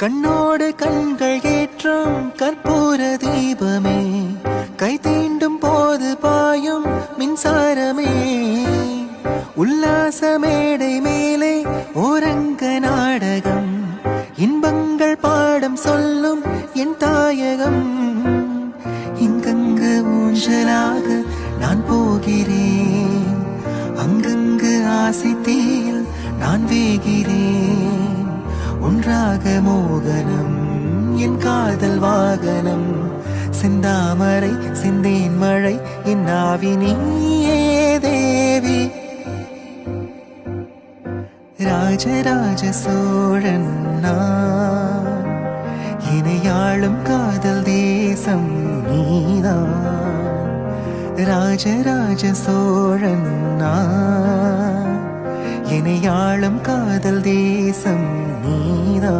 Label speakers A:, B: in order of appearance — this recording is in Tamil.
A: கண்ணோடு கண்கள் ஏற்றும் கற்பூர தீபமே, கை தீண்டும் போது பாயும் மின்சாரமே, உல்லாச மேடை மேலே ஓரங்க நாடகம், இன்பங்கள் பாடம் சொல்லும் என் தாயகம். இங்கங்கு ஊஞ்சலாக நான் போகிறேன், அங்கங்கு ஆசை தீயில் நான் வேகிறேன். ஒன்றாக மோகனம் என் காதல் வாகனம், செந்தாமரை சிந்தேன் மழை என் ஆவி நீயே தேவி. ராஜராஜ சோழன் நான், இணையாளும் காதல் தேசம் நீதான். ராஜராஜ சோழன் நான், இணையாளும் காதல் தேசம் நீதான்.